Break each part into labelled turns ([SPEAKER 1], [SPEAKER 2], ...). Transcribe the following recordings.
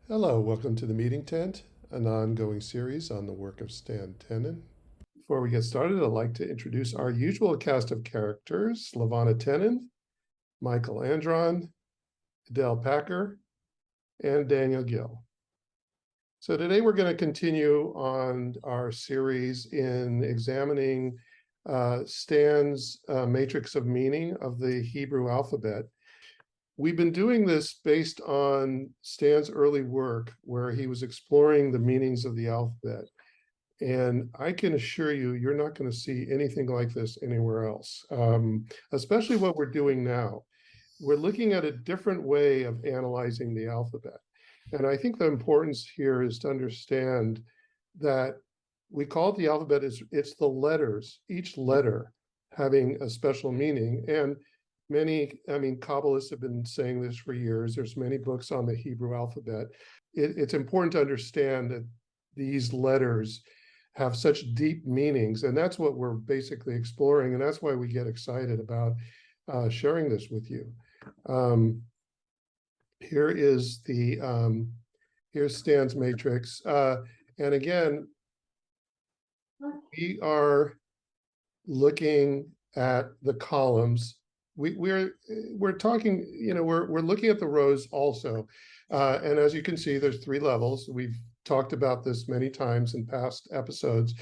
[SPEAKER 1] Hello, welcome to the Meeting Tent, an ongoing series on the work of Stan Tenen. Before we get started, I'd like to introduce our usual cast of characters: Lavana Tenen, Michael Andron, Adele Packer, and Daniel Gill. So today we're going to continue on our series in examining Stan's matrix of meaning of the Hebrew alphabet. We've been doing this based on Stan's early work, where he was exploring the meanings of the alphabet. And I can assure you, you're not going to see anything like this anywhere else, especially what we're doing now. We're looking at a different way of analyzing the alphabet. And I think the importance here is to understand that we call it the alphabet, it's the letters, each letter having a special meaning. And Kabbalists have been saying this for years. There's many books on the Hebrew alphabet. It's important to understand that these letters have such deep meanings, and that's what we're basically exploring, and that's why we get excited about sharing this with you. Here is here's Stan's matrix, and again, we are looking at the columns. We're talking, we're looking at the rows also, and as you can see, there's 3 levels. We've talked about this many times in past episodes,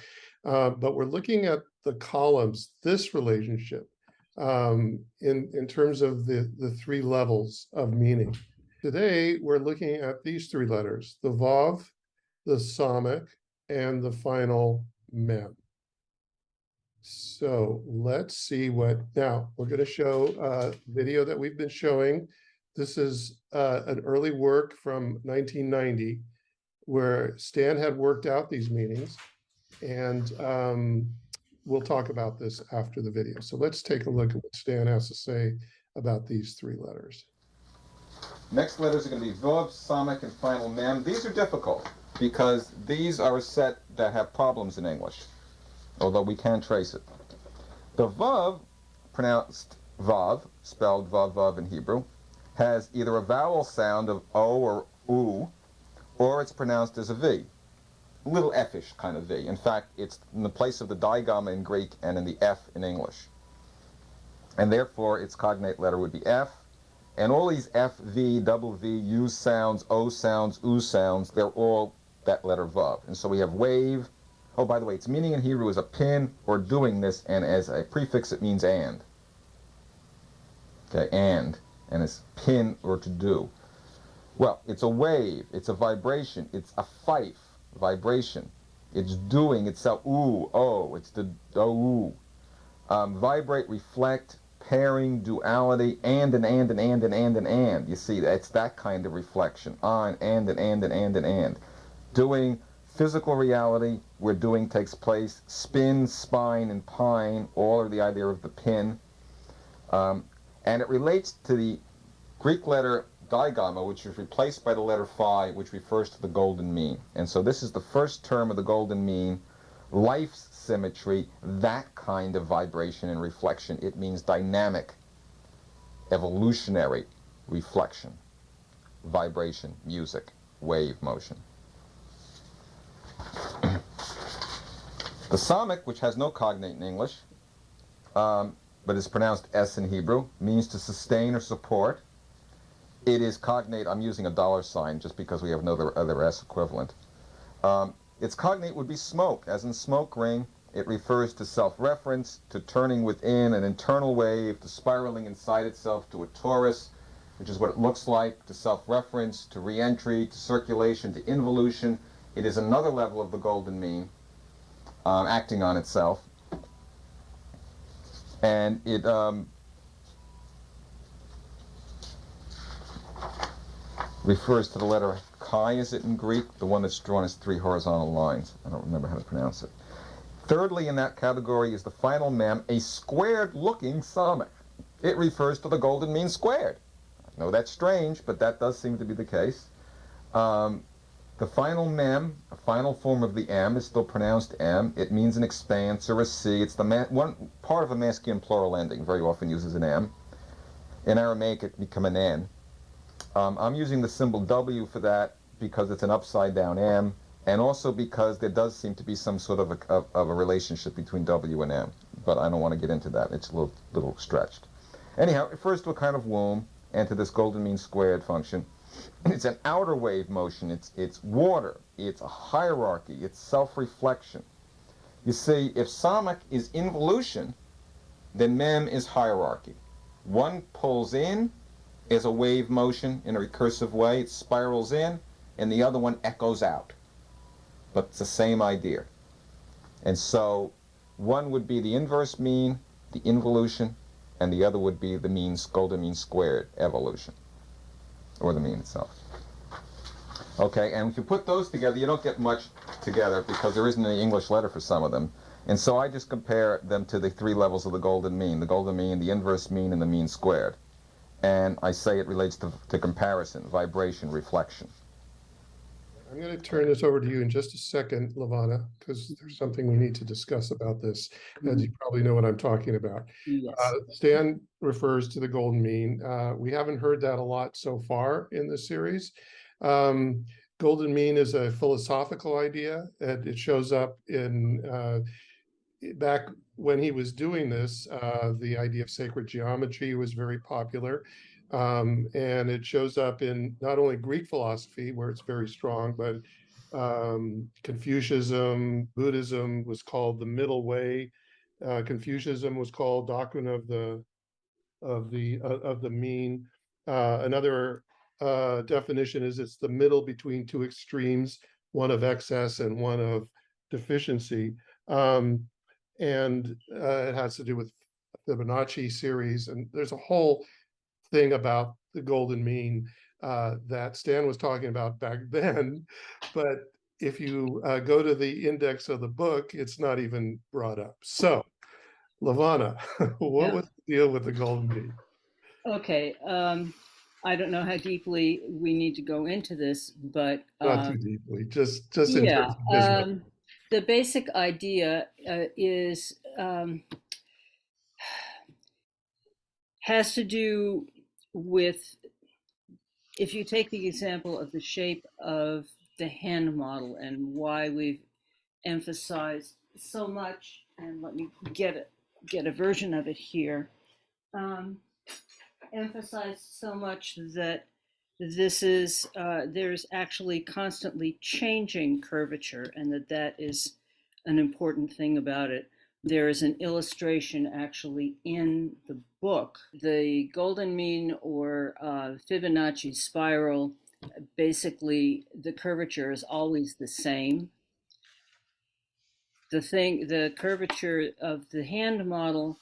[SPEAKER 1] but we're looking at the columns, this relationship, in terms of the 3 levels of meaning. Today, we're looking at these 3 letters: the Vav, the Samek, and the Final Mem. So let's see now we're going to show a video that we've been showing. This is an early work from 1990 where Stan had worked out these meanings, and we'll talk about this after the video. So let's take a look at what Stan has to say about these 3 letters.
[SPEAKER 2] Next letters are going to be Vav, Samek, and Final Mem. These are difficult because these are a set that have problems in English, although we can trace it. The Vav, pronounced Vav, spelled Vav Vav in Hebrew, has either a vowel sound of O or U, or it's pronounced as a V, a little F-ish kind of V. In fact, it's in the place of the digamma in Greek and in the F in English. And therefore, its cognate letter would be F. And all these F, V, double V, U sounds, O sounds, U sounds, they're all that letter Vav. And so we have wave. Oh, by the way, its meaning in Hebrew is a pin or doing this, and as a prefix it means and. Okay, and it's pin or to do. Well, it's a wave, it's a vibration, it's a fife, vibration. It's doing, it's a ooh, oh, it's the oh, vibrate, reflect, pairing, duality, and. You see, it's that kind of reflection. On, and. Doing physical reality, where doing takes place. Spin, spine, and pine, all are the idea of the pin. And it relates to the Greek letter digamma, which is replaced by the letter phi, which refers to the golden mean. And so this is the first term of the golden mean. Life's symmetry, that kind of vibration and reflection. It means dynamic, evolutionary reflection, vibration, music, wave motion. The Samek, which has no cognate in English, but is pronounced S in Hebrew, means to sustain or support. It is cognate, I'm using a $sign just because we have no other S equivalent. Its cognate would be smoke, as in smoke ring. It refers to self-reference, to turning within an internal wave, to spiraling inside itself to a torus, which is what it looks like, to self-reference, to re-entry, to circulation, to involution. It is another level of the golden mean, acting on itself. And it refers to the letter chi, is it in Greek? The one that's drawn as 3 horizontal lines. I don't remember how to pronounce it. Thirdly in that category is the Final Mem, a squared-looking Samek. It refers to the golden mean squared. I know that's strange, but that does seem to be the case. The Final Mem, a final form of the M, is still pronounced M. It means an expanse or a C. It's the one part of a masculine plural ending, very often uses an M. In Aramaic, it becomes an N. I'm using the symbol W for that because it's an upside down M, and also because there does seem to be some sort of a relationship between W and M. But I don't want to get into that. It's a little stretched. Anyhow, first we're kind of womb and to this golden mean squared function. It's an outer wave motion. It's water. It's a hierarchy. It's self-reflection. You see, if Samek is involution, then Mem is hierarchy. One pulls in is a wave motion in a recursive way. It spirals in, and the other one echoes out. But it's the same idea. And so one would be the inverse mean, the involution, and the other would be the mean, golden mean squared evolution, or the mean itself. Okay, and if you put those together, you don't get much together because there isn't any English letter for some of them. And so I just compare them to the three levels of the golden mean, the inverse mean, and the mean squared. And I say it relates to comparison, vibration, reflection.
[SPEAKER 1] I'm going to turn this over to you in just a second, Lavana, because there's something we need to discuss about this, as you probably know what I'm talking about.
[SPEAKER 3] Yes.
[SPEAKER 1] Stan refers to the golden mean. We haven't heard that a lot so far in the series. Golden mean is a philosophical idea, and it shows up in back when he was doing this, the idea of sacred geometry was very popular. And it shows up in not only Greek philosophy, where it's very strong, but Confucianism, Buddhism was called the middle way. Confucianism was called doctrine of the mean. Another definition is it's the middle between two extremes, one of excess and one of deficiency. And it has to do with Fibonacci series, and there's a whole thing about the golden mean that Stan was talking about back then, but if you go to the index of the book, it's not even brought up. So, Lavana, what was the deal with the golden mean?
[SPEAKER 3] Okay. I don't know how deeply we need to go into this, but
[SPEAKER 1] Not too deeply, just in
[SPEAKER 3] yeah,
[SPEAKER 1] terms of visual.
[SPEAKER 3] the basic idea is has to do with, if you take the example of the shape of the hand model and why we've emphasized so much, and let me get a version of it here. Emphasized so much that this is there's actually constantly changing curvature, and that is an important thing about it. There is an illustration actually in the book. The golden mean, or Fibonacci spiral, basically the curvature is always the same. The curvature of the hand model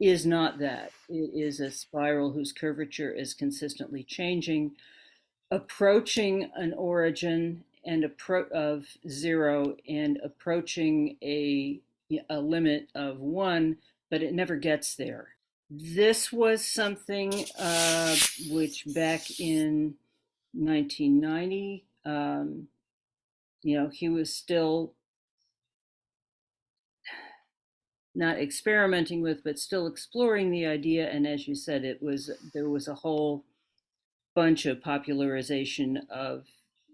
[SPEAKER 3] is not that. It is a spiral whose curvature is consistently changing, approaching an origin and of zero and approaching a limit of one, but it never gets there. This was something which back in 1990, he was still not experimenting with, but still exploring the idea. And as you said, there was a whole bunch of popularization of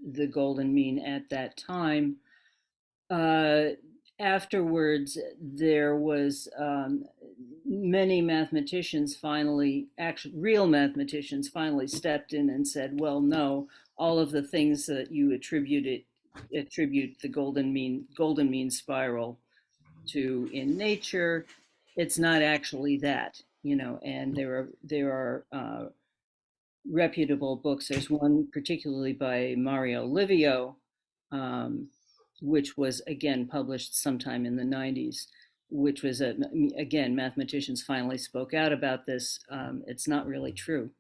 [SPEAKER 3] the golden mean at that time. Afterwards, there was many mathematicians finally, actually real mathematicians finally stepped in and said, well, no, all of the things that you attribute the golden mean spiral to in nature, it's not actually that, and there are reputable books. There's one particularly by Mario Livio, which was again published sometime in the 90s, which was again, mathematicians finally spoke out about this. It's not really true.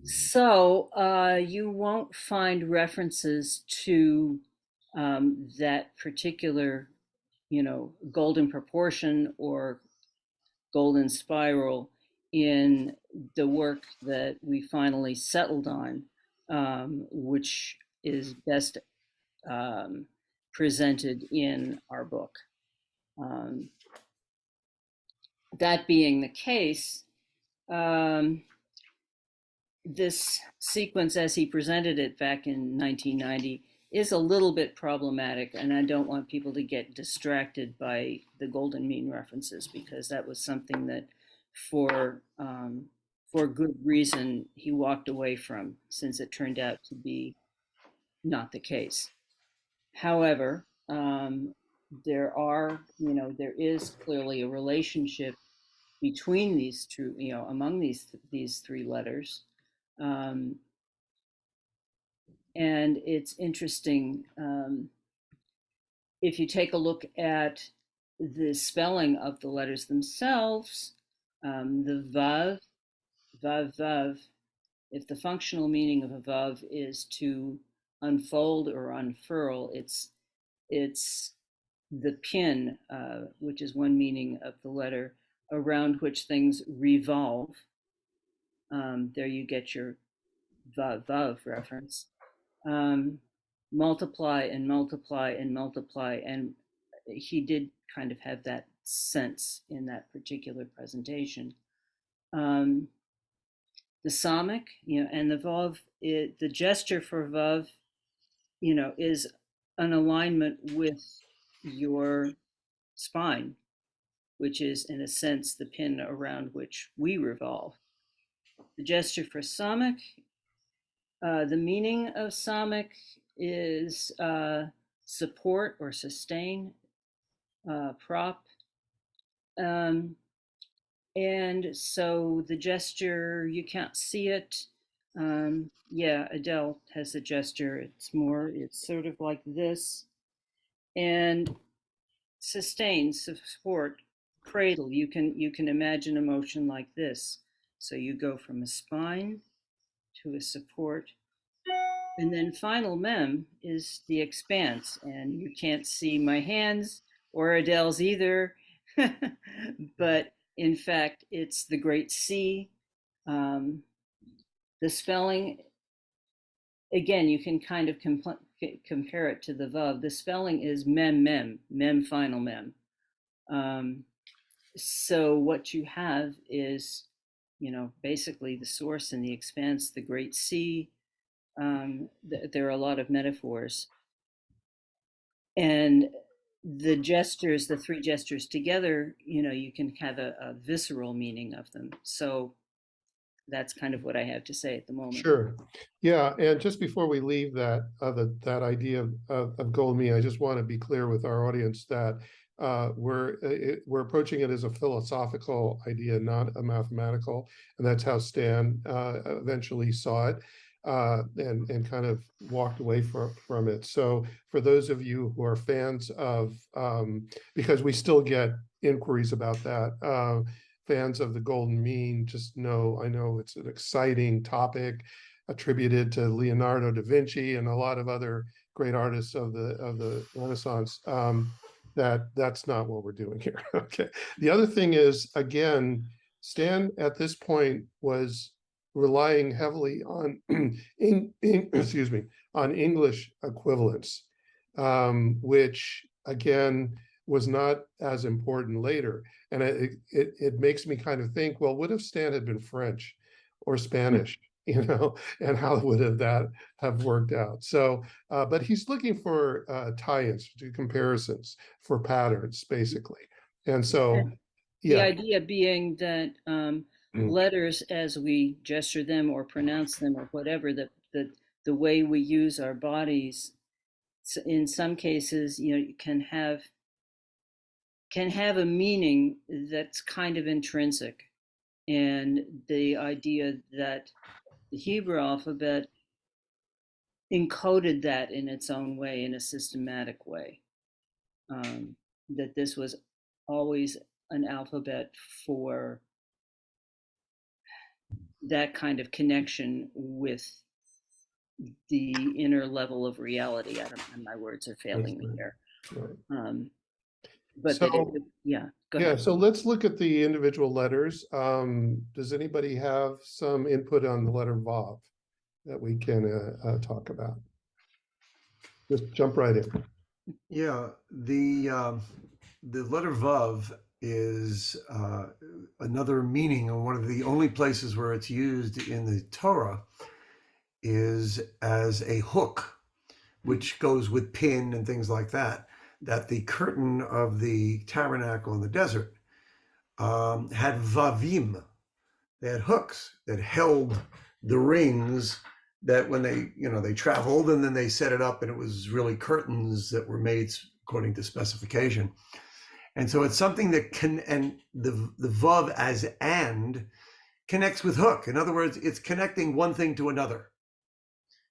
[SPEAKER 3] So you won't find references to that particular golden proportion or golden spiral in the work that we finally settled on, which is best presented in our book. That being the case, this sequence, as he presented it back in 1990, is a little bit problematic, and I don't want people to get distracted by the golden mean references, because that was something that, for for good reason, he walked away from, since it turned out to be not the case. However, there is clearly a relationship between these two, among these three letters. Um, and it's interesting, if you take a look at the spelling of the letters themselves, the vav, vav, vav, if the functional meaning of a vav is to unfold or unfurl, it's the pin, which is one meaning of the letter, around which things revolve. There you get your vav, vav reference. Multiply and multiply and multiply, and he did kind of have that sense in that particular presentation. The Samek, and the vav, the gesture for vav, is an alignment with your spine, which is in a sense the pin around which we revolve. The gesture for Samek, the meaning of Samek is support or sustain, prop. And so the gesture, you can't see it. Yeah, Adele has the gesture. It's sort of like this. And sustain, support, cradle. You can imagine a motion like this. So you go from a spine to a support. And then Final Mem is the expanse, and you can't see my hands or Adele's either, but in fact, it's the great C. The spelling, again, you can kind of compare it to the vav. The spelling is mem, mem, mem, final mem. So what you have is, basically the source and the expanse, the great C. There are a lot of metaphors. And the gestures, the three gestures together, you can have a visceral meaning of them. So that's kind of what I have to say at the moment.
[SPEAKER 1] Sure. Yeah, and just before we leave that idea of gold mean, I just want to be clear with our audience that we're approaching it as a philosophical idea, not a mathematical, and that's how Stan eventually saw it. And kind of walked away from it. So for those of you who are fans of, because we still get inquiries about that, fans of the golden mean, just I know it's an exciting topic attributed to Leonardo da Vinci and a lot of other great artists of the Renaissance. That's not what we're doing here. Okay. The other thing is, again, Stan at this point was relying heavily on excuse me, on English equivalents, which again was not as important later. And it makes me kind of think, well, what if Stan had been French or Spanish, and how would that have worked out? So, but he's looking for tie-ins, to comparisons, for patterns, basically. And so,
[SPEAKER 3] the idea being that letters, as we gesture them or pronounce them or whatever, the way we use our bodies, in some cases, can have a meaning that's kind of intrinsic. And the idea that the Hebrew alphabet encoded that in its own way, in a systematic way, that this was always an alphabet for that kind of connection with the inner level of reality. I don't know, my words are failing me here. But
[SPEAKER 1] so,
[SPEAKER 3] go ahead.
[SPEAKER 1] So let's look at the individual letters. Does anybody have some input on the letter Vav that we can talk about? Just jump right in.
[SPEAKER 4] Yeah, the letter Vav is another meaning, and one of the only places where it's used in the Torah is as a hook, which goes with pin and things like that. That the curtain of the tabernacle in the desert had vavim. They had hooks that held the rings that when they traveled, and then they set it up, and it was really curtains that were made according to specification. And so it's something that and the vav as and connects with hook. In other words, it's connecting one thing to another.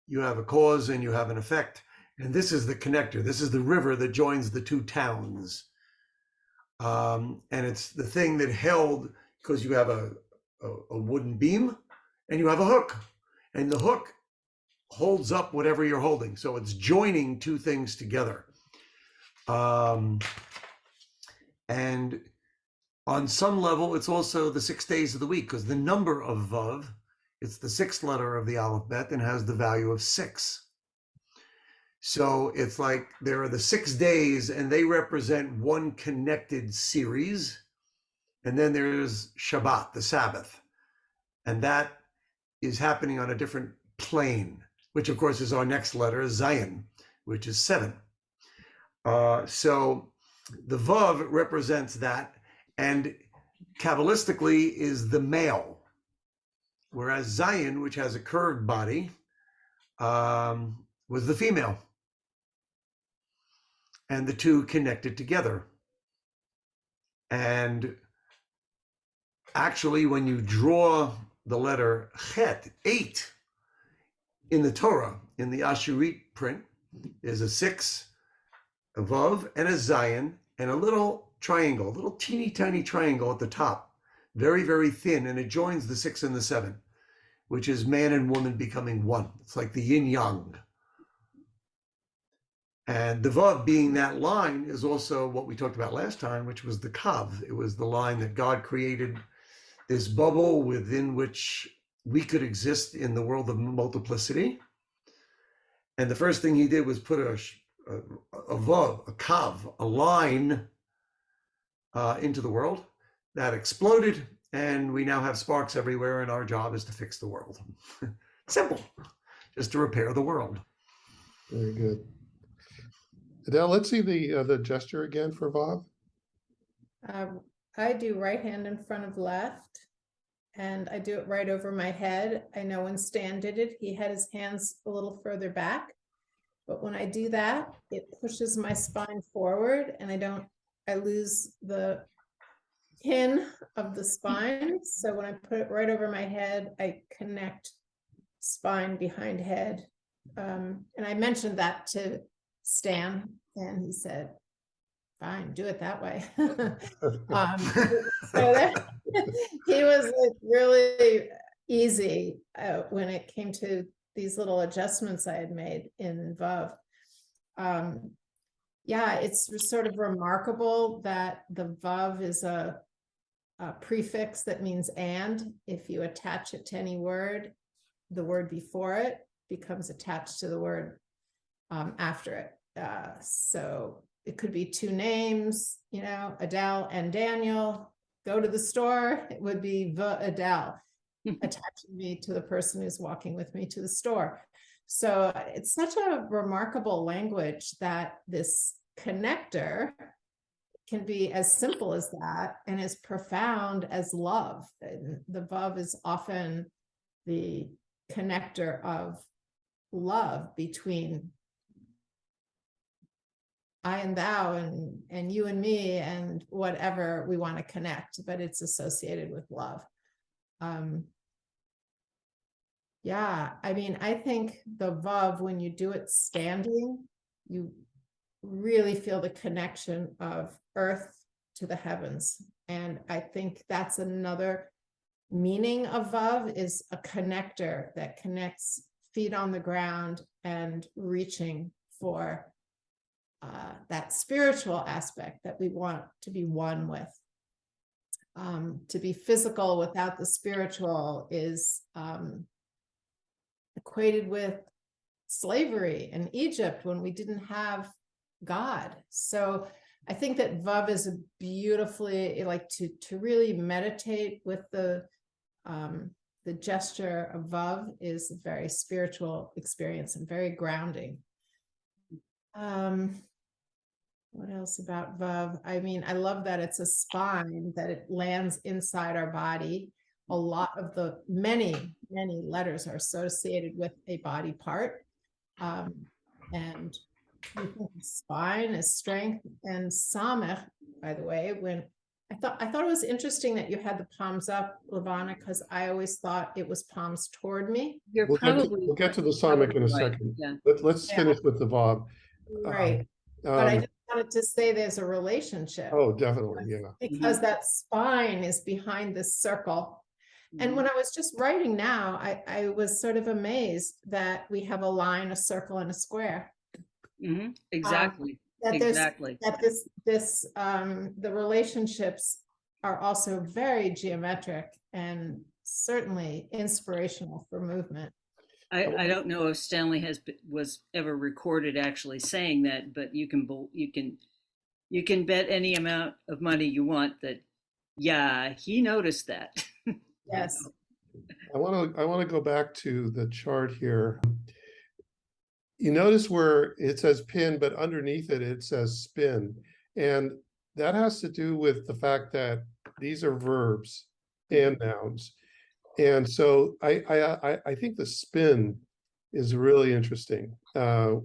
[SPEAKER 4] You have a cause and you have an effect, and this is the connector. This is the river that joins the two towns. And it's the thing that held, because you have a wooden beam and you have a hook, and the hook holds up whatever you're holding. So it's joining two things together. And on some level, it's also the 6 days of the week, because the number of Vav, it's the sixth letter of the alphabet and has the value of 6. So it's like there are the 6 days, and they represent one connected series. And then there's Shabbat, the Sabbath. And that is happening on a different plane, which of course is our next letter, Zion, which is 7. So the Vav represents that, and Kabbalistically is the male, whereas Zion, which has a curved body, was the female. And the two connected together. And actually, when you draw the letter Chet, 8, in the Torah, in the Ashurit print, is a 6, a Vav, and a Zion, and a little triangle, a little teeny tiny triangle at the top, very, very thin, and it joins the 6 and the 7, which is man and woman becoming one. It's like the yin yang. And the Vav being that line is also what we talked about last time, which was the Kav. It was the line that God created, this bubble within which we could exist in the world of multiplicity. And the first thing he did was put a Vav, a Kav, a line into the world that exploded, and we now have sparks everywhere, and our job is to fix the world. Simple, just to repair the world.
[SPEAKER 1] Very good. Adele, let's see the gesture again for Vav.
[SPEAKER 5] I do right hand in front of left, and I do it right over my head. I know when Stan did it, he had his hands a little further back, but when I do that, it pushes my spine forward, and I lose the pin of the spine. So when I put it right over my head, I connect spine behind head. And I mentioned that to Stan, and he said, fine, do it that way. So that, he was like really easy when it came to these little adjustments I had made in Vav. Yeah, it's sort of remarkable that the Vav is a prefix that means and. If you attach it to any word, the word before it becomes attached to the word after it. So it could be two names, Adele and Daniel. Go to the store, it would be Adele, attaching me to the person who's walking with me to the store. So it's such a remarkable language that this connector can be as simple as that and as profound as love. The Vav is often the connector of love between I and thou, and you and me, and whatever we want to connect, but it's associated with love. Yeah, I mean, I think the Vav, when you do it standing, you really feel the connection of earth to the heavens. And I think that's another meaning of Vav, is a connector that connects feet on the ground and reaching for that spiritual aspect that we want to be one with. To be physical without the spiritual is equated with slavery in Egypt when we didn't have God. So I think that Vav is a beautifully, like to really meditate with the gesture of Vav is a very spiritual experience and very grounding. What else about Vav? I mean, I love that it's a spine, that it lands inside our body. A lot of the many letters are associated with a body part. And we think of spine as strength. And Samek, by the way, when I thought it was interesting that you had the palms up, Lavana, because I always thought it was palms toward me.
[SPEAKER 3] You're
[SPEAKER 1] We'll
[SPEAKER 3] probably
[SPEAKER 1] get to the
[SPEAKER 3] probably
[SPEAKER 1] Samek in a
[SPEAKER 3] right.
[SPEAKER 1] second.
[SPEAKER 3] Yeah.
[SPEAKER 1] Let's
[SPEAKER 5] Yeah.
[SPEAKER 1] finish with the Vav.
[SPEAKER 5] Right. But I just wanted to say there's a relationship.
[SPEAKER 1] Oh, definitely, yeah.
[SPEAKER 5] Because that spine is behind this circle. And when I was just writing now, I was sort of amazed that we have a line, a circle, and a square.
[SPEAKER 3] Exactly.
[SPEAKER 5] That
[SPEAKER 3] Exactly.
[SPEAKER 5] the relationships are also very geometric and certainly inspirational for movement.
[SPEAKER 3] I don't know if Stanley was ever recorded actually saying that, but you can bet any amount of money you want that, yeah, he noticed that.
[SPEAKER 5] Yes.
[SPEAKER 1] I want to go back to the chart here. You notice where it says pin, but underneath it, it says spin. And that has to do with the fact that these are verbs and nouns. And so I think the spin is really interesting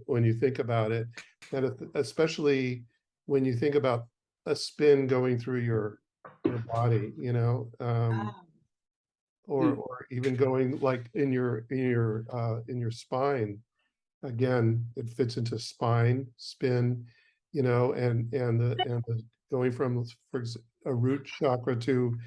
[SPEAKER 1] when you think about it. And especially when you think about a spin going through your body, or even going like in your spine. Again, it fits into spine, spin, and the going from a root chakra to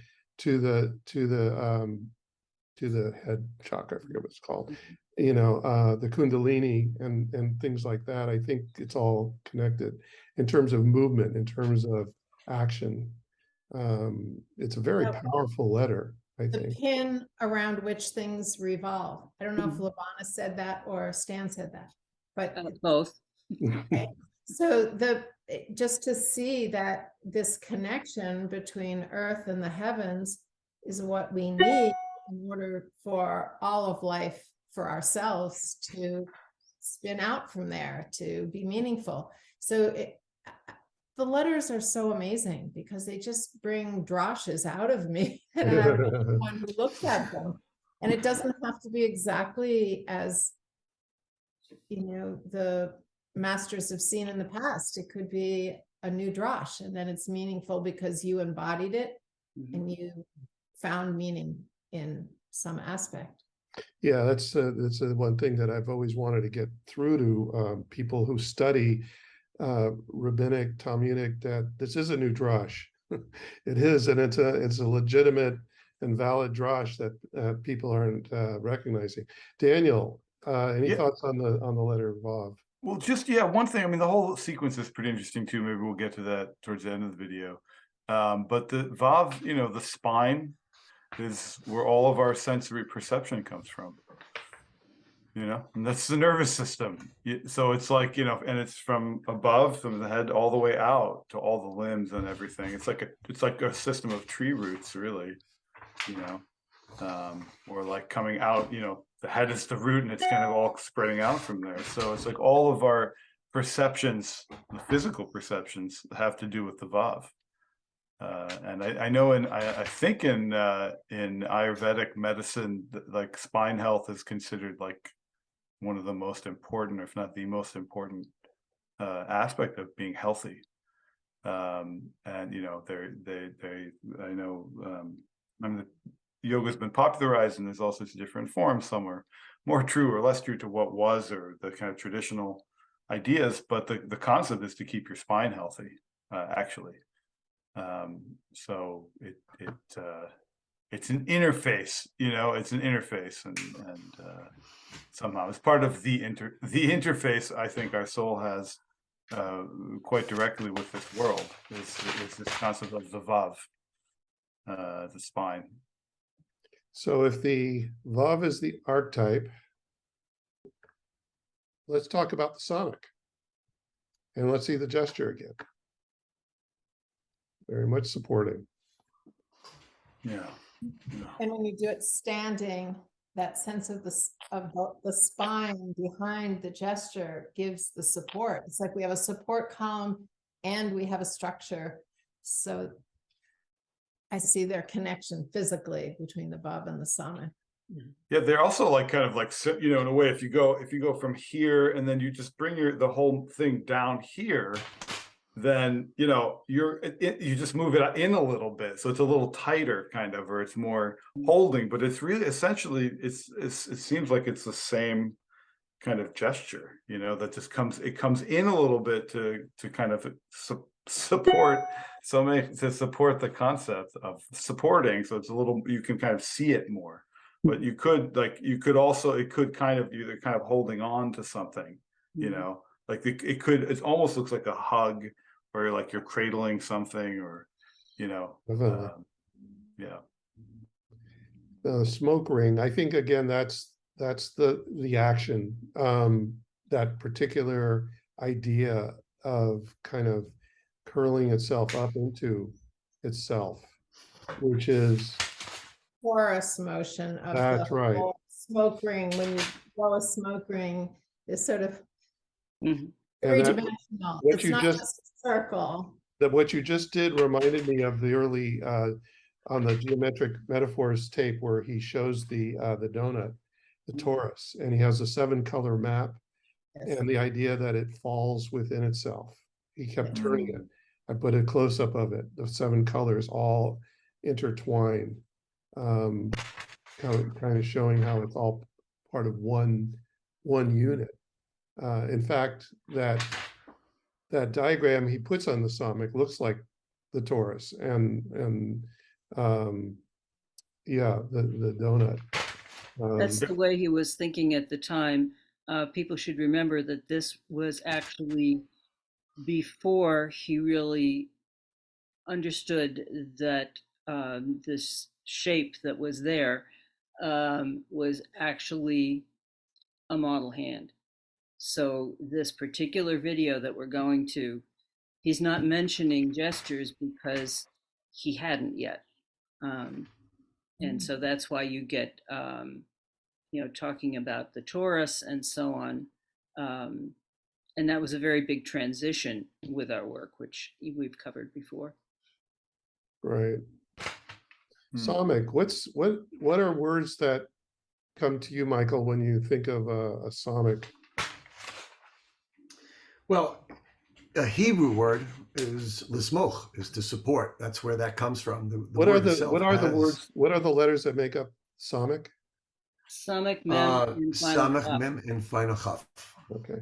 [SPEAKER 1] the head chakra, I forget what it's called, the Kundalini and things like that. I think it's all connected in terms of movement, in terms of action. It's a very powerful letter, I
[SPEAKER 5] The
[SPEAKER 1] think.
[SPEAKER 5] pin around which things revolve. I don't know if Lavana said that or Stan said that, but
[SPEAKER 3] Both.
[SPEAKER 5] okay. So just to see that this connection between earth and the heavens is what we need in order for all of life, for ourselves to spin out from there, to be meaningful. So the letters are so amazing because they just bring droshes out of me and I'm the one who looks at them. And it doesn't have to be exactly as, the masters have seen in the past. It could be a new drosh, and then it's meaningful because you embodied it and you found meaning in some aspect.
[SPEAKER 1] Yeah, that's the one thing that I've always wanted to get through to people who study rabbinic Talmudic, that this is a new drosh. It is, and it's a legitimate and valid drosh that people aren't recognizing. Daniel, any thoughts on the letter Vav?
[SPEAKER 6] Well, one thing. I mean, the whole sequence is pretty interesting too. Maybe we'll get to that towards the end of the video. But the Vav, the spine is where all of our sensory perception comes from. And that's the nervous system. So it's like, and it's from above, from the head all the way out to all the limbs and everything. It's like a system of tree roots, really, or like coming out, the head is the root and it's kind of all spreading out from there. So it's like all of our perceptions, the physical perceptions, have to do with the Vav. And I know I think in Ayurvedic medicine, like spine health is considered like one of the most important, if not the most important, aspect of being healthy. And I know, I mean, yoga has been popularized, and there's all sorts of different forms. Some are more true or less true to what was, or the kind of traditional ideas. But the concept is to keep your spine healthy, actually. So it's an interface, it's an interface, and somehow as part of the interface, I think our soul has quite directly with this world is this concept of the Vav, the spine.
[SPEAKER 1] So if the Vav is the archetype, let's talk about the Samek. And let's see the gesture again. very much supporting.
[SPEAKER 6] Yeah. Yeah.
[SPEAKER 5] And when you do it standing, that sense of the spine behind the gesture gives the support. It's like we have a support column and we have a structure. So I see their connection physically between the Vav and the Samek.
[SPEAKER 6] Yeah, they're also like kind of like, you know, in a way, if you go from here and then you just bring the whole thing down here, then you know you just move it in a little bit, so it's a little tighter kind of, or it's more holding, but it's really essentially it seems like it's the same kind of gesture, you know, that just comes in a little bit to kind of support to support the concept of supporting, so it's a little, you can kind of see it more, but you could also, it could kind of, you're kind of holding on to something, you know, like it almost looks like a hug, or like you're cradling something, or you know,
[SPEAKER 1] Definitely.
[SPEAKER 6] yeah.
[SPEAKER 1] The smoke ring, I think again, that's the action, that particular idea of kind of curling itself up into itself, which is,
[SPEAKER 5] Porous motion of the
[SPEAKER 1] that's right.
[SPEAKER 5] whole smoke ring. When you blow a smoke ring, is sort of
[SPEAKER 3] Mhm.
[SPEAKER 1] And that,
[SPEAKER 5] three-dimensional.
[SPEAKER 1] what
[SPEAKER 5] It's
[SPEAKER 1] you
[SPEAKER 5] not
[SPEAKER 1] just
[SPEAKER 5] just a circle.
[SPEAKER 1] that what you just did reminded me of the early on the geometric metaphors tape where he shows the donut, the torus, and he has a 7-color map,
[SPEAKER 5] Yes.
[SPEAKER 1] and the idea that it falls within itself. He kept
[SPEAKER 5] Yeah.
[SPEAKER 1] turning it. I put a close up of it. The 7 colors all intertwine, kind of showing how it's all part of one unit. In fact, that diagram he puts on the Samek looks like the torus, and yeah, the donut.
[SPEAKER 3] That's the way he was thinking at the time. People should remember that this was actually before he really understood that this shape that was there was actually a model hand. So this particular video that we're going to, he's not mentioning gestures because he hadn't yet. And so that's why you get, you know, talking about the torus and so on. And that was a very big transition with our work, which we've covered before.
[SPEAKER 1] Right.
[SPEAKER 6] Hmm.
[SPEAKER 1] Samek, what are words that come to you, Michael, when you think of a Samek?
[SPEAKER 4] Well, a Hebrew word is lismoch, is to support. That's where that comes from. The
[SPEAKER 1] What are
[SPEAKER 4] word
[SPEAKER 1] the
[SPEAKER 4] itself
[SPEAKER 1] words? What are the letters that make up Samek?
[SPEAKER 3] Samek, Mem, and Final
[SPEAKER 4] Samek,
[SPEAKER 3] Chaf.
[SPEAKER 4] Mem, and Final Chaf.
[SPEAKER 1] Okay.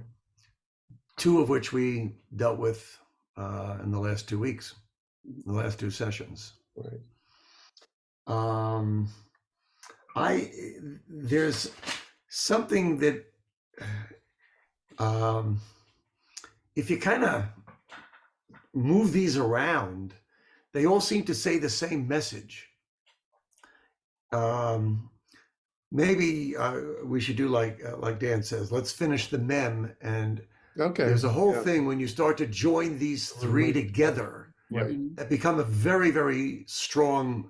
[SPEAKER 4] 2 of which we dealt with in the last 2 weeks, the last 2 sessions.
[SPEAKER 1] Right.
[SPEAKER 4] There's something that if you kind of move these around, they all seem to say the same message. Maybe we should do like Dan says, let's finish the mem, and
[SPEAKER 1] Okay.
[SPEAKER 4] there's a whole
[SPEAKER 1] Yeah.
[SPEAKER 4] thing when you start to join these 3 together,
[SPEAKER 1] Right.
[SPEAKER 4] that become a very, very strong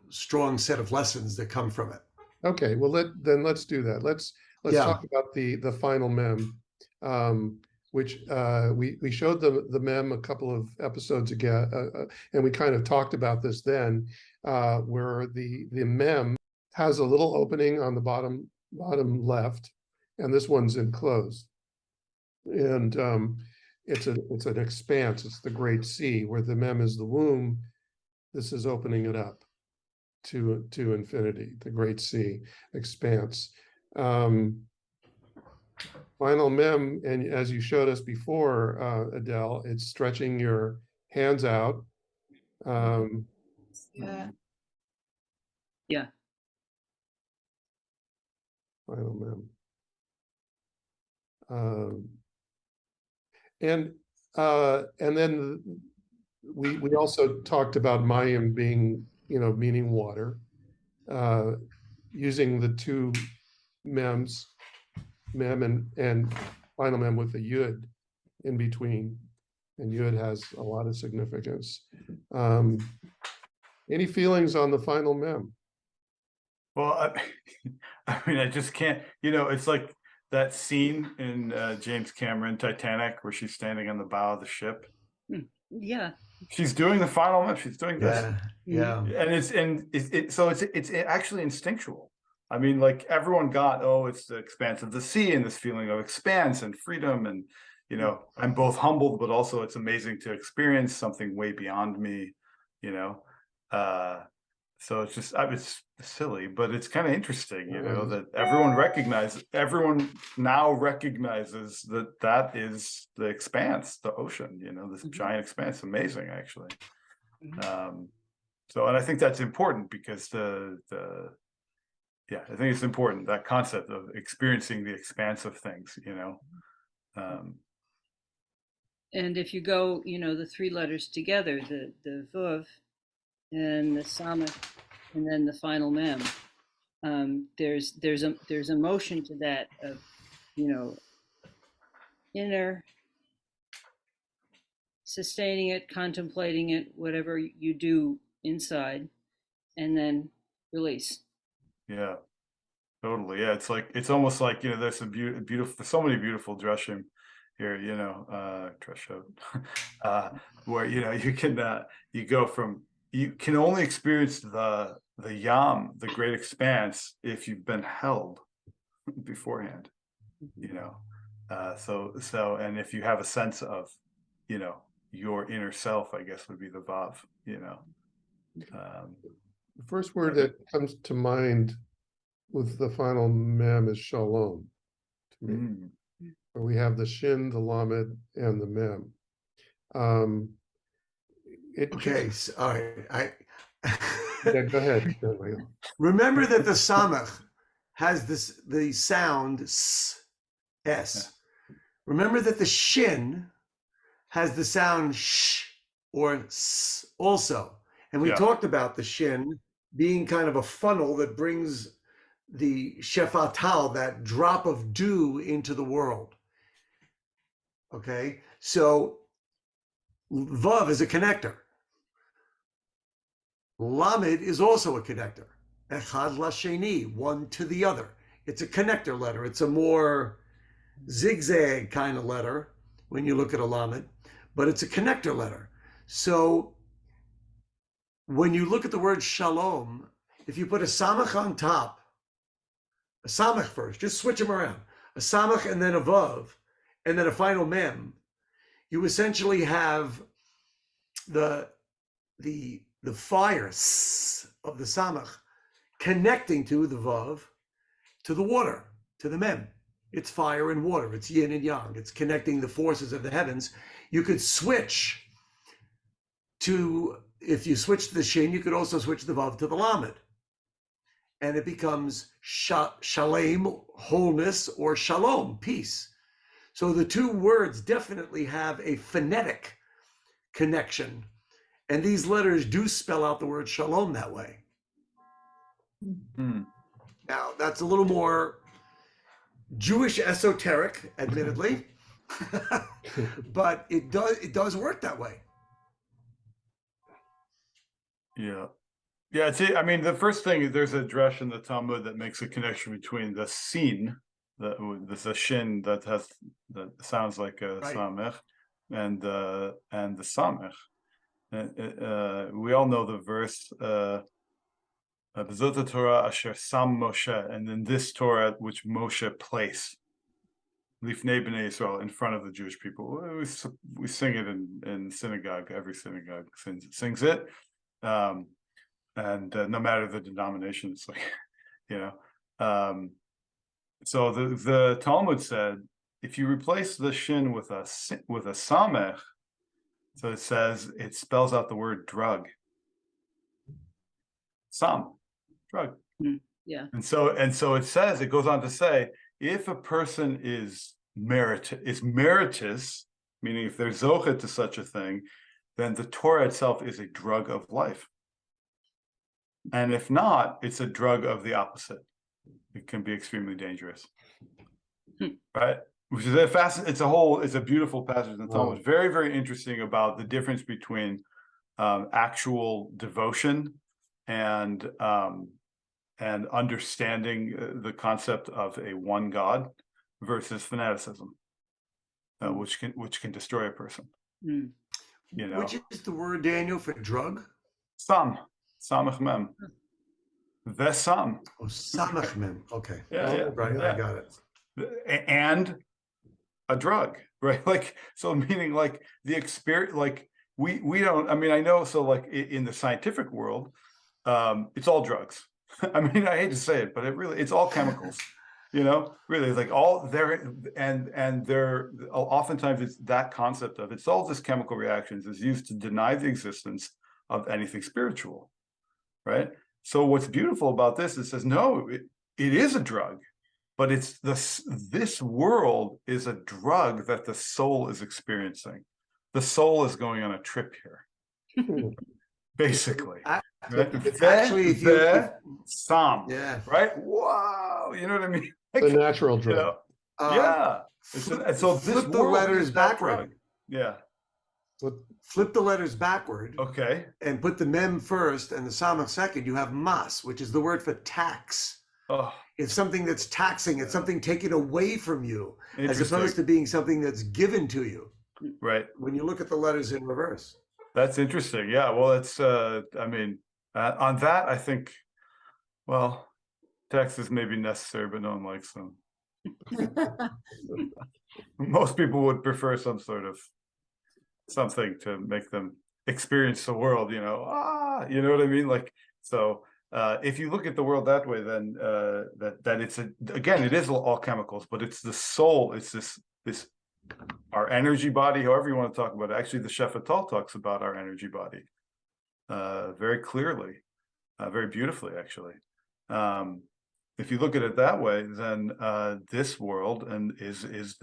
[SPEAKER 4] set of lessons that come from it.
[SPEAKER 1] Okay. Well, let's do that. Let's
[SPEAKER 4] Yeah.
[SPEAKER 1] talk about the final mem, which we showed the mem a couple of episodes ago, and we kind of talked about this then, where the mem has a little opening on the bottom left, and this one's enclosed, and it's an expanse. It's the great sea, where the mem is the womb. This is opening it up to infinity, the great sea, expanse. Final mem, and as you showed us before, Adele, it's stretching your hands out.
[SPEAKER 5] Yeah.
[SPEAKER 3] Yeah.
[SPEAKER 1] Final mem. And then we also talked about Mayim being, meaning water, using the 2 mems, mem and final mem with a yud in between. and Yud has a lot of significance. Any feelings on the final mem?
[SPEAKER 6] Well, I mean, I just can't, it's like that scene in James Cameron Titanic where she's standing on the bow of the ship.
[SPEAKER 3] Yeah.
[SPEAKER 6] She's doing the final mem. She's doing this.
[SPEAKER 4] Yeah.
[SPEAKER 6] And it's actually instinctual. I mean, like everyone got, it's the expanse of the sea and this feeling of expanse and freedom. And, I'm both humbled, but also it's amazing to experience something way beyond me, so it's just, it's silly, but it's kind of interesting, that everyone now recognizes that is the expanse, the ocean, this giant expanse. Amazing, actually. So, and I think that's important because I think it's important, that concept of experiencing the expanse of things,
[SPEAKER 3] And if you go, the three letters together, the Vav and the Samek, and then the final mem, there's a motion to that of, inner, sustaining it, contemplating it, whatever you do inside, and then release.
[SPEAKER 6] Yeah, totally. Yeah, it's almost like, there's some beautiful, so many beautiful drushim here, drushot, where you can you go from, you can only experience the yam, the great expanse, if you've been held beforehand, and if you have a sense of, your inner self, I guess would be the vav,
[SPEAKER 1] The first word that comes to mind with the final mem is shalom to me. Where we have the shin, the lamed, and the mem.
[SPEAKER 4] Okay, so, all right.
[SPEAKER 1] Yeah, go ahead.
[SPEAKER 4] Remember that the samach has the sound s. Remember that the shin has the sound sh or s also. And we talked about the shin being kind of a funnel that brings the shefatal, that drop of dew, into the world. Okay, so vav is a connector. Lamed is also a connector. Echad lasheni, one to the other. It's a connector letter. It's a more zigzag kind of letter when you look at a lamed, but it's a connector letter. So when you look at the word shalom, if you put a samach on top, a samach first, just switch them around, a samach and then a vav, and then a final mem, you essentially have the fire of the samach connecting to the vav, to the water, to the mem. It's fire and water. It's yin and yang. It's connecting the forces of the heavens. You could switch to, if you switch to the shin, you could also switch the vav to the lamed. And it becomes shalem, wholeness, or shalom, peace. So the two words definitely have a phonetic connection. And these letters do spell out the word shalom that way. Now, that's a little more Jewish esoteric, admittedly, but it does work that way.
[SPEAKER 6] Yeah. I mean, the first thing, there's a drush in the Talmud that makes a connection between the sin, the shin that sounds like a samech, and the samech. We all know the verse, B'zot Torah asher sam Moshe, and then this Torah which Moshe placed, Lifnei B'nai Yisrael, in front of the Jewish people. We sing it in synagogue. Every synagogue sings it, and no matter the denomination, it's like, so the Talmud said, if you replace the shin with a samech, so it says, it spells out the word drug. Sam, drug.
[SPEAKER 3] Yeah.
[SPEAKER 6] And so it says, it goes on to say, if a person is meritus, meaning if they're zochet to such a thing, then the Torah itself is a drug of life. And if not, it's a drug of the opposite. It can be extremely dangerous. Right? which is it's a beautiful passage in the Talmud. Very, very interesting about the difference between actual devotion and understanding the concept of a one God versus fanaticism, which can destroy a person.
[SPEAKER 3] Mm.
[SPEAKER 6] You know,
[SPEAKER 4] Which is the word, Daniel, for drug?
[SPEAKER 6] Samech Mem. Vesam.
[SPEAKER 4] Oh, Samek Mem. Okay.
[SPEAKER 6] Yeah,
[SPEAKER 4] Right,
[SPEAKER 6] yeah.
[SPEAKER 4] I got it.
[SPEAKER 6] And a drug, right? Like, so meaning like the experience, like we don't, I mean, I know, so like in the scientific world, it's all drugs. I mean, I hate to say it, but it's all chemicals, really, it's like all there, and there, oftentimes it's that concept of it's all just chemical reactions is used to deny the existence of anything spiritual, right? So what's beautiful about this, it says, no, it is a drug, but it's this world is a drug that the soul is experiencing. The soul is going on a trip here, basically. Right?
[SPEAKER 4] It's actually, if you,
[SPEAKER 6] Sam,
[SPEAKER 4] yeah,
[SPEAKER 6] right? Wow, you know what I mean?
[SPEAKER 1] The natural drug.
[SPEAKER 6] Yeah.
[SPEAKER 4] Flip,
[SPEAKER 6] So this
[SPEAKER 4] flip the
[SPEAKER 6] world
[SPEAKER 4] letters
[SPEAKER 6] is that
[SPEAKER 4] backward.
[SPEAKER 6] drug. Yeah.
[SPEAKER 4] Flip the letters backward.
[SPEAKER 6] Okay.
[SPEAKER 4] And put the mem first and the samach second. You have mas, which is the word for tax.
[SPEAKER 6] Oh.
[SPEAKER 4] It's something that's taxing. It's something taken away from you, as
[SPEAKER 6] Interesting.
[SPEAKER 4] opposed to being something that's given to you.
[SPEAKER 6] Right.
[SPEAKER 4] When you look at the letters in reverse.
[SPEAKER 6] That's interesting. Yeah. Well, it's, I mean, on that, I think, well, taxes may be necessary, but no one likes them. Most people would prefer some sort of something to make them experience the world, you know what I mean? Like, so if you look at the world that way, then that it's again, it is all chemicals, but it's the soul, it's this our energy body, however you want to talk about it. Actually, the Shefatal talks about our energy body very clearly, very beautifully, actually. If you look at it that way, then this world and is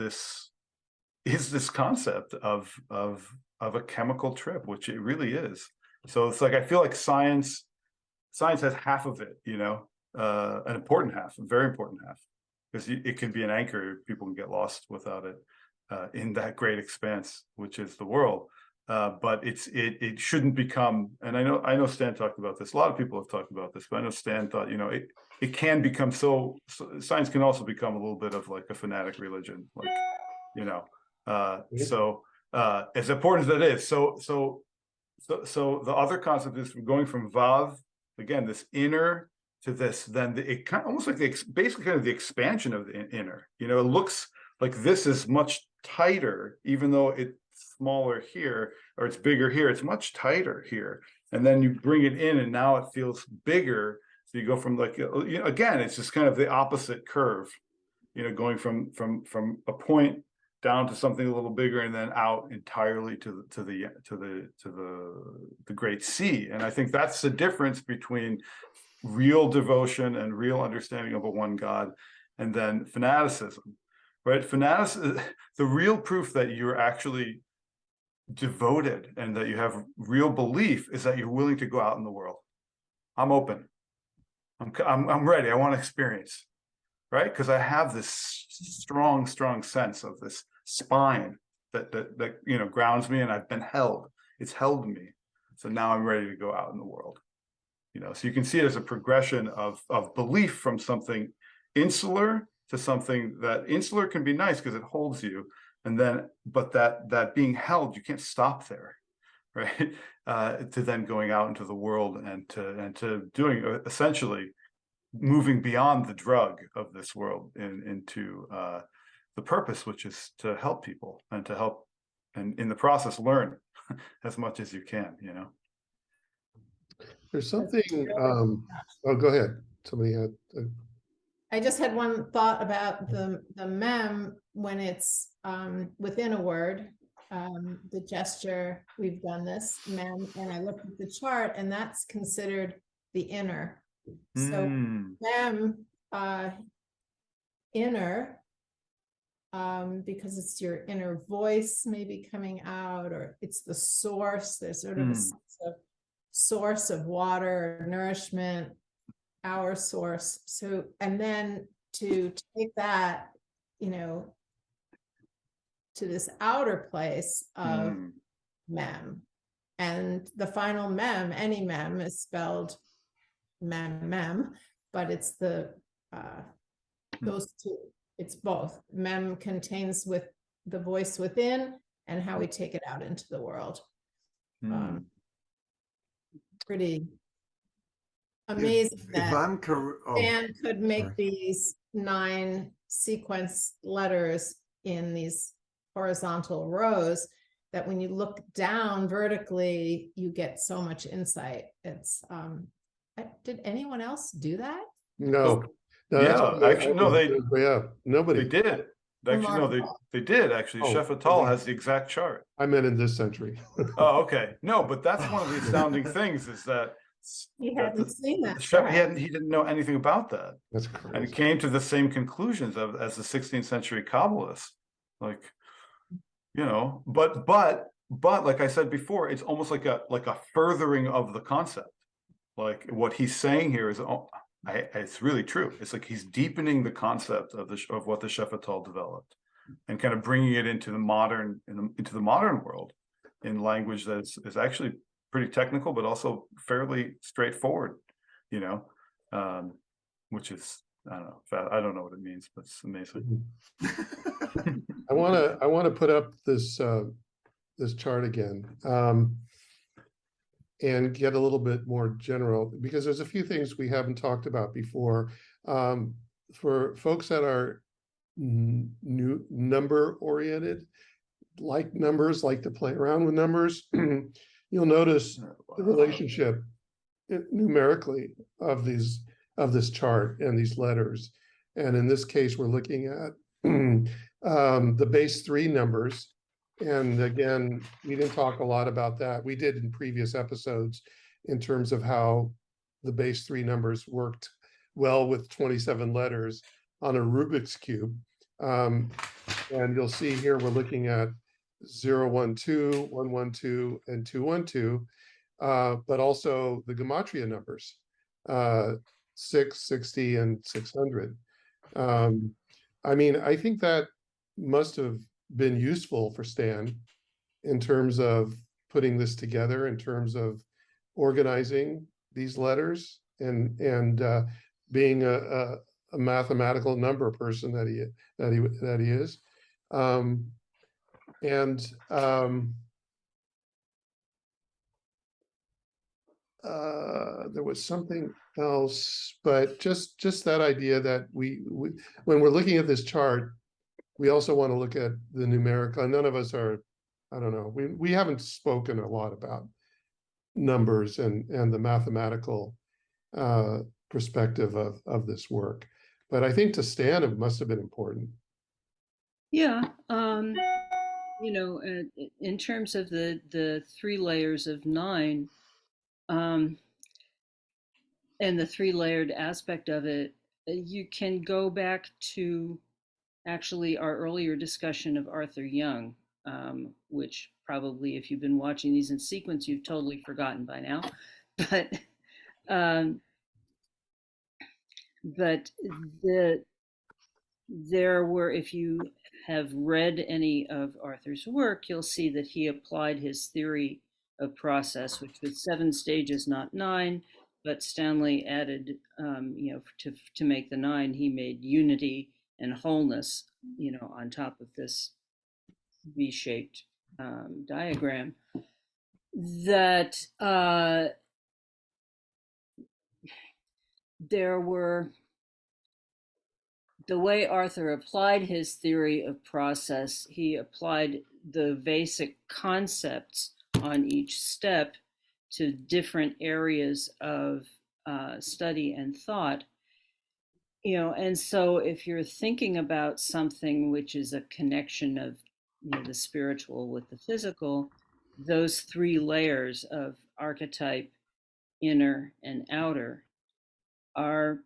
[SPEAKER 6] this concept of a chemical trip, which it really is. So it's like, I feel like science has half of it, an important half, a very important half, because it can be an anchor. People can get lost without it in that great expanse, which is the world. But it shouldn't become, and I know Stan talked about this. A lot of people have talked about this, but I know Stan thought, it can become so science can also become a little bit of like a fanatic religion, like, so as important as that is, so the other concept is going from Vav, again, this inner to this, then it kind of almost like basically kind of the expansion of the inner. It looks like this is much tighter, even though it's smaller here, or it's bigger here, it's much tighter here. And then you bring it in and now it feels bigger. So you go from like, again, it's just kind of the opposite curve, going from a point down to something a little bigger and then out entirely to the great sea. And I think that's the difference between real devotion and real understanding of a one God and then fanaticism, right? Fanaticism, the real proof that you're actually devoted and that you have real belief is that you're willing to go out in the world. I'm open. I'm ready. I want to experience, right? Because I have this strong sense of this spine that grounds me, and I've been held. It's held me. So now I'm ready to go out in the world. So you can see it as a progression of belief from something insular to something that insular can be nice because it holds you, and then but that being held, you can't stop there, right? To then going out into the world and to doing essentially moving beyond the drug of this world into the purpose, which is to help people and to help, and in the process learn as much as you can.
[SPEAKER 1] There's something. Oh, go ahead. Somebody had.
[SPEAKER 5] I just had one thought about the mem when it's within a word. The gesture, we've done this mem, and I looked at the chart, and that's considered the inner. So mem, inner, because it's your inner voice maybe coming out, or it's the source. There's sort of a sense of source of water, nourishment, our source. So, and then to take that, to this outer place of
[SPEAKER 6] Mm.
[SPEAKER 5] mem. And the final mem, any mem, is spelled mem, but it's those two. It's both. Mem contains with the voice within and how we take it out into the world.
[SPEAKER 6] Mm.
[SPEAKER 5] Pretty amazing
[SPEAKER 4] If
[SPEAKER 5] that
[SPEAKER 4] I'm correct,
[SPEAKER 5] Dan could make
[SPEAKER 4] sorry.
[SPEAKER 5] these 9 sequence letters in these horizontal rows, that when you look down vertically, you get so much insight. It's did anyone else do that?
[SPEAKER 1] No, no, that's
[SPEAKER 6] Yeah,
[SPEAKER 1] why
[SPEAKER 6] actually, no,
[SPEAKER 1] yeah,
[SPEAKER 6] they
[SPEAKER 1] nobody.
[SPEAKER 6] did. Actually, no,
[SPEAKER 5] Remarkable.
[SPEAKER 6] they did actually.
[SPEAKER 1] Oh,
[SPEAKER 6] Chef Atal has the exact chart.
[SPEAKER 1] I meant in this century.
[SPEAKER 6] Oh, okay. No, but that's one of the astounding things is that
[SPEAKER 5] He
[SPEAKER 6] that
[SPEAKER 5] hadn't seen
[SPEAKER 6] the
[SPEAKER 5] that
[SPEAKER 6] chef
[SPEAKER 5] chart.
[SPEAKER 6] he didn't know anything about that,
[SPEAKER 1] That's
[SPEAKER 6] and he
[SPEAKER 1] crazy.
[SPEAKER 6] came to the same conclusions as the 16th century Kabbalists. Like, but like I said before, it's almost like a furthering of the concept. Like what he's saying here is, it's really true. It's like he's deepening the concept of what the Shefatal developed, and kind of bringing it into the modern world in language that is actually pretty technical, but also fairly straightforward. Which is, I don't know what it means, but it's amazing.
[SPEAKER 1] I want to put up this this chart again, and get a little bit more general, because there's a few things we haven't talked about before. For folks that are new number oriented, like numbers, like to play around with numbers, you'll notice the relationship numerically of this chart and these letters. And in this case, we're looking at the base 3 numbers. And again, we didn't talk a lot about that. We did in previous episodes in terms of how the base 3 numbers worked well with 27 letters on a Rubik's Cube. And you'll see here, we're looking at 012, 112, and 212, but also the gematria numbers, 6, 60, and 600. I mean, I think that must have been useful for Stan in terms of putting this together, in terms of organizing these letters, and being a mathematical number person that he is. There was something else, but just that idea that we when we're looking at this chart, we also want to look at the numerical. None of us are, I don't know, we haven't spoken a lot about numbers and the mathematical perspective of this work, but I think to Stan it must have been important.
[SPEAKER 3] Yeah, in terms of the 3 layers of 9, and the 3-layered aspect of it, you can go back to actually our earlier discussion of Arthur Young, which probably, if you've been watching these in sequence, you've totally forgotten by now. But um, there were, if you have read any of Arthur's work, you'll see that he applied his theory of process, which was 7 stages, not 9. But Stanley added, to make the 9, he made unity and wholeness, on top of this V-shaped diagram. That there were, the way Arthur applied his theory of process, he applied the basic concepts on each step to different areas of study and thought. And so if you're thinking about something which is a connection of the spiritual with the physical, those 3 layers of archetype, inner and outer, are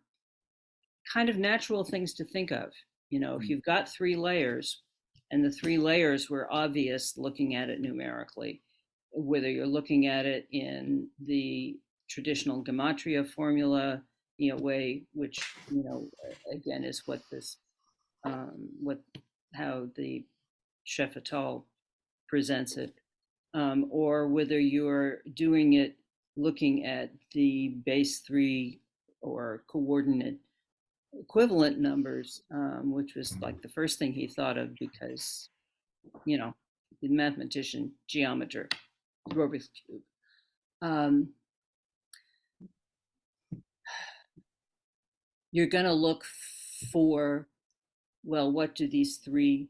[SPEAKER 3] kind of natural things to think of. If you've got 3 layers, and the 3 layers were obvious looking at it numerically, whether you're looking at it in the traditional gematria formula, way, which, again, is what this, how the Shefatal presents it, or whether you're doing it looking at the base 3 or coordinate equivalent numbers, which was like the first thing he thought of because, you know, the mathematician, geometer, Rubik's Cube. You're going to look for, well, what do these three,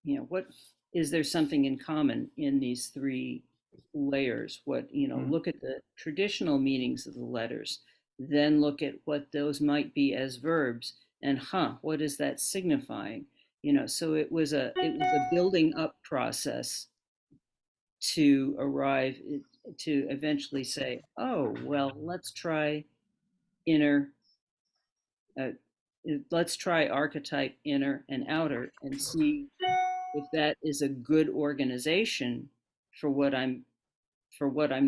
[SPEAKER 3] what is there something in common in these three layers? What, look at the traditional meanings of the letters, then look at what those might be as verbs, and what is that signifying? So it was a building up process to arrive to eventually say, oh, well, let's try inner, let's try archetype inner and outer and see if that is a good organization for what I'm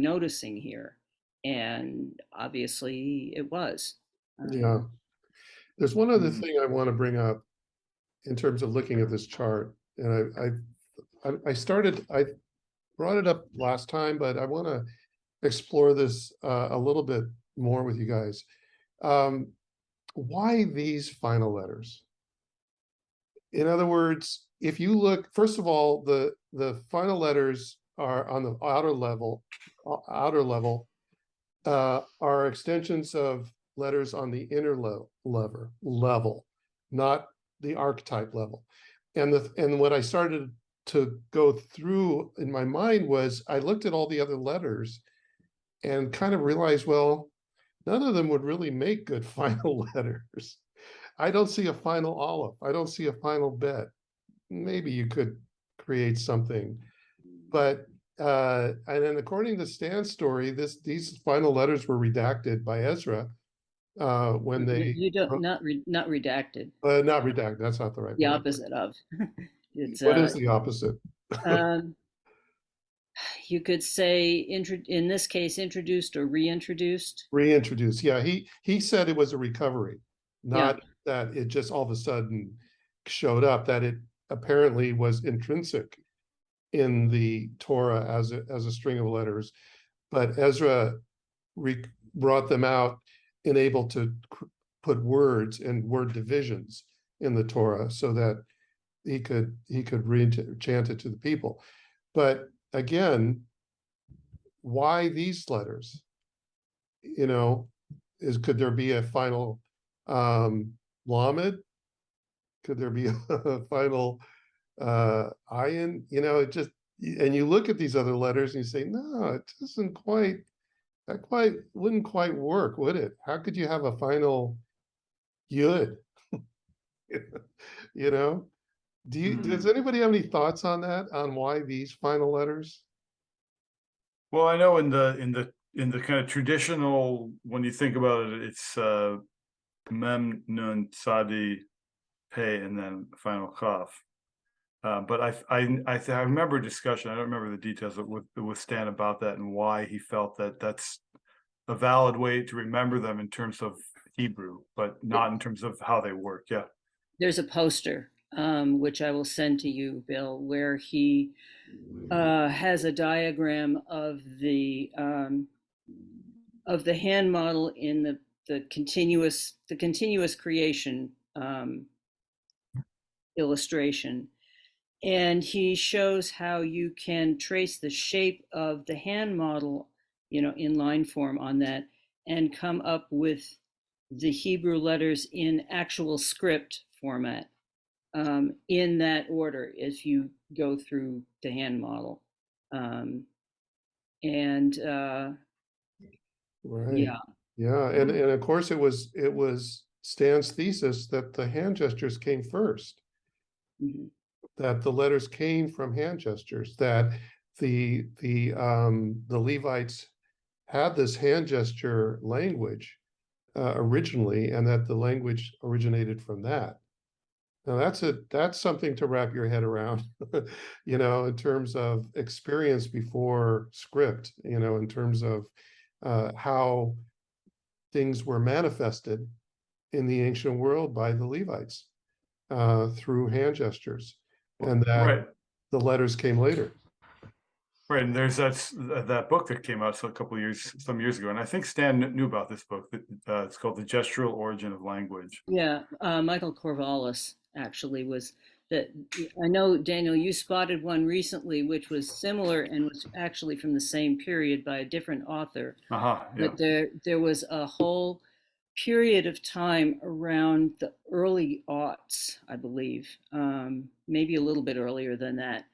[SPEAKER 3] noticing here. And obviously it was.
[SPEAKER 1] Yeah. There's one other thing I want to bring up in terms of looking at this chart. And I brought it up last time, but I want to explore this a little bit more with you guys. Why these final letters? In other words, if you look, first of all, the final letters are on the outer level, are extensions of letters on the inner level, not the archetype level. And what I started to go through in my mind was I looked at all the other letters and kind of realized, well, none of them would really make good final letters. I don't see a final olive. I don't see a final bet. Maybe you could create something, but and then according to Stan's story, these final letters were redacted by Ezra when they
[SPEAKER 3] You don't not redacted.
[SPEAKER 1] not redacted. That's not the right
[SPEAKER 3] The
[SPEAKER 1] word.
[SPEAKER 3] opposite of. It's
[SPEAKER 1] What is the opposite?
[SPEAKER 3] You could say in this case introduced or reintroduced.
[SPEAKER 1] Reintroduced. Yeah, he said it was a recovery, not
[SPEAKER 3] Yeah.
[SPEAKER 1] that it just all of a sudden showed up. That it apparently was intrinsic in the Torah as a string of letters, but Ezra brought them out and able to put words and word divisions in the Torah so that he could chant it to the people. But again, why these letters? Could there be a final Lamed? Could there be a final Ayin? It just, and you look at these other letters and you say, no, it doesn't wouldn't quite work, would it? How could you have a final Yud? Does anybody have any thoughts on that, on why these final letters?
[SPEAKER 6] Well, I know in the kind of traditional, when you think about it, it's Mem, Nun, Sadi, Pei, and then final Kaf. But I remember a discussion. I don't remember the details with Stan about that and why he felt that that's a valid way to remember them in terms of Hebrew, but not in terms of how they work. Yeah.
[SPEAKER 3] There's a poster, which I will send to you, Bill, where he has a diagram of the hand model in the continuous creation illustration, and he shows how you can trace the shape of the hand model, in line form on that, and come up with the Hebrew letters in actual script format, in that order as you go through the hand model. And
[SPEAKER 1] Right.
[SPEAKER 3] yeah.
[SPEAKER 1] Yeah. And of course it was Stan's thesis that the hand gestures came first.
[SPEAKER 3] Mm-hmm.
[SPEAKER 1] That the letters came from hand gestures, that the Levites had this hand gesture language originally, and that the language originated from that. Now that's something to wrap your head around, in terms of experience before script, in terms of how things were manifested in the ancient world by the Levites through hand gestures. And that
[SPEAKER 6] Right.
[SPEAKER 1] the letters came later.
[SPEAKER 6] Right, and there's that book that came out some years ago, and I think Stan knew about this book. It's called The Gestural Origin of Language.
[SPEAKER 3] Yeah, Michael Corvallis actually was that. I know, Daniel, you spotted one recently, which was similar and was actually from the same period by a different author.
[SPEAKER 6] Yeah.
[SPEAKER 3] But there was a whole period of time around the early aughts, I believe, maybe a little bit earlier than that,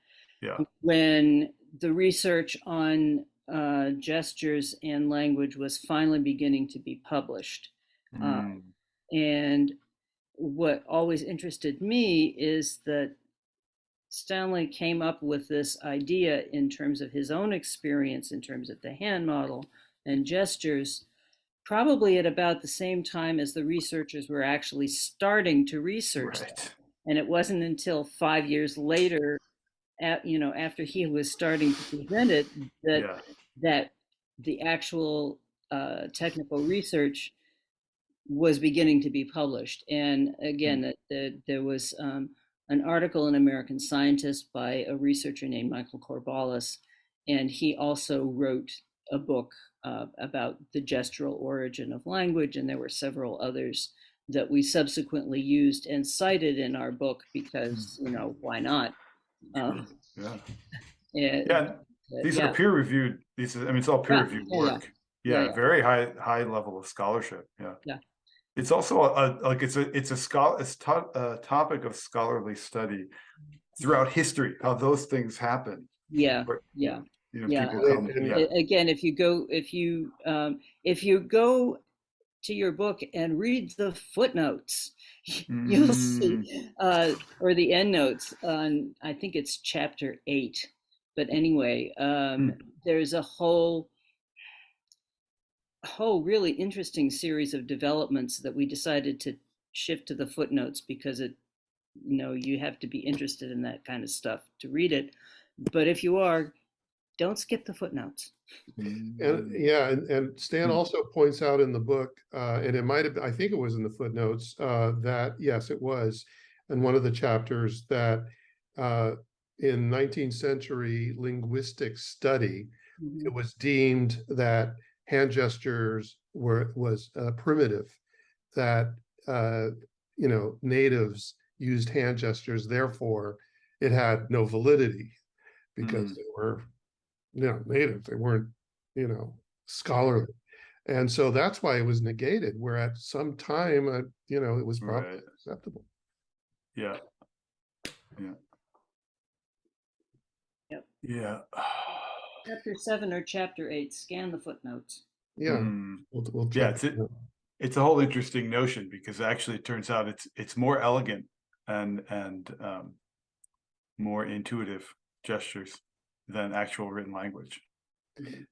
[SPEAKER 6] Yeah.
[SPEAKER 3] when the research on gestures and language was finally beginning to be published. And what always interested me is that Stanley came up with this idea in terms of his own experience, in terms of the hand model and gestures, probably at about the same time as the researchers were actually starting to research that. And it wasn't until 5 years later, after he was starting to present it, that the actual technical research was beginning to be published. And again, there was an article in American Scientist by a researcher named Michael Corvallis, and he also wrote a book about the gestural origin of language, and there were several others that we subsequently used and cited in our book because, why not?
[SPEAKER 6] These are peer reviewed. It's all peer reviewed work. Very high level of scholarship. Yeah. It's also it's a topic of scholarly study throughout history, how those things happen.
[SPEAKER 3] People come. Again, if you go to your book and read the footnotes, you'll see, or the endnotes on, I think it's chapter 8. But anyway, there's a whole really interesting series of developments that we decided to shift to the footnotes because you have to be interested in that kind of stuff to read it. But if you are, don't skip the footnotes.
[SPEAKER 1] And Stan also points out in the book, and it might have, I think it was in the footnotes, that yes, it was in one of the chapters that in 19th century linguistic study, it was deemed that hand gestures was primitive, that natives used hand gestures, therefore it had no validity because they were native, they weren't scholarly, and so that's why it was negated, where at some time it was probably acceptable.
[SPEAKER 3] Chapter 7 or chapter 8, scan the footnotes.
[SPEAKER 1] We'll
[SPEAKER 6] it's a whole interesting notion, because actually it turns out it's more elegant and more intuitive gestures than actual written language.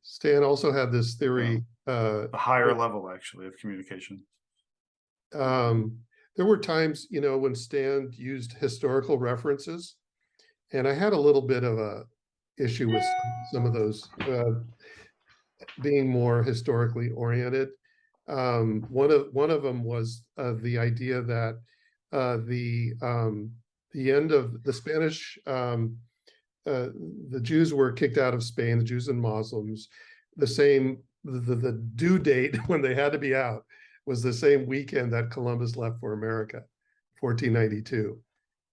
[SPEAKER 1] Stan also had this theory,
[SPEAKER 6] a higher level actually of communication.
[SPEAKER 1] There were times, when Stan used historical references, and I had a little bit of a issue with some of those being more historically oriented. One of them was the idea that the end of the Spanish, the Jews were kicked out of Spain, the Jews and Muslims, the due date when they had to be out was the same weekend that Columbus left for America, 1492.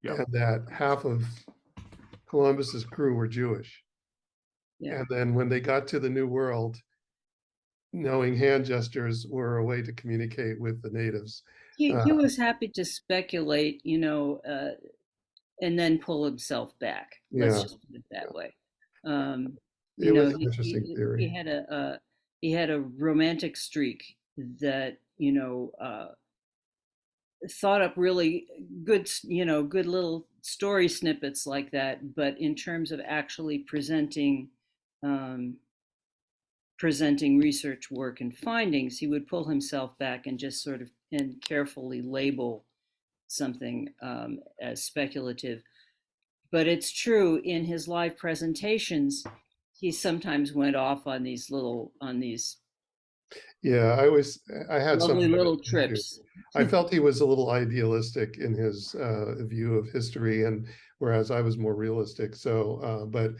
[SPEAKER 1] And that half of Columbus's crew were Jewish. And then when they got to the New World, knowing hand gestures were a way to communicate with the natives.
[SPEAKER 3] He was happy to speculate, and then pull himself back. Let's just put it that way.
[SPEAKER 1] It was an interesting theory.
[SPEAKER 3] He had a romantic streak that thought up really good little story snippets like that. But in terms of actually presenting research work and findings, he would pull himself back and just sort of and carefully label something as speculative. But it's true, in his live presentations, he sometimes went off on these
[SPEAKER 1] I had
[SPEAKER 3] lovely little trips.
[SPEAKER 1] I felt he was a little idealistic in his view of history, and whereas I was more realistic. So, but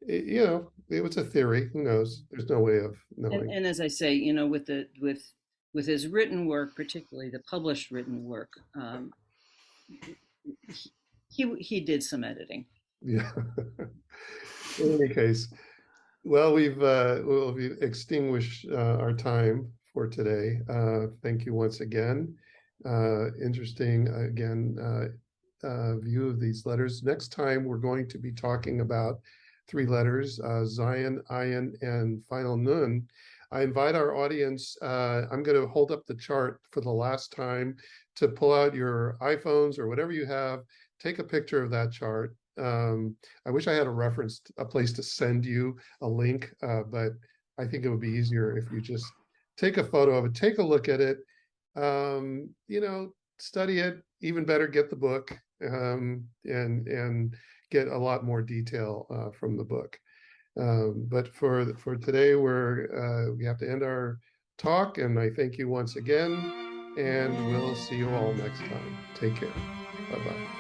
[SPEAKER 1] you know, it was a theory. Who knows? There's no way of knowing.
[SPEAKER 3] And as I say, you know, with his written work, particularly the published written work, he did some editing.
[SPEAKER 1] Yeah. In any case, well, we've extinguished our time for today. Thank you once again. Interesting again view of these letters. Next time we're going to be talking about three letters: Zion, Ayin, and Final Nun. I invite our audience. I'm going to hold up the chart for the last time to pull out your iPhones or whatever you have. Take a picture of that chart. I wish I had a place to send you a link, but I think it would be easier if you just take a photo of it, take a look at it, you know, study it. Even better, get the book, and get a lot more detail from the book. But for today, we have to end our talk, and I thank you once again, and we'll see you all next time. Take care. Bye bye.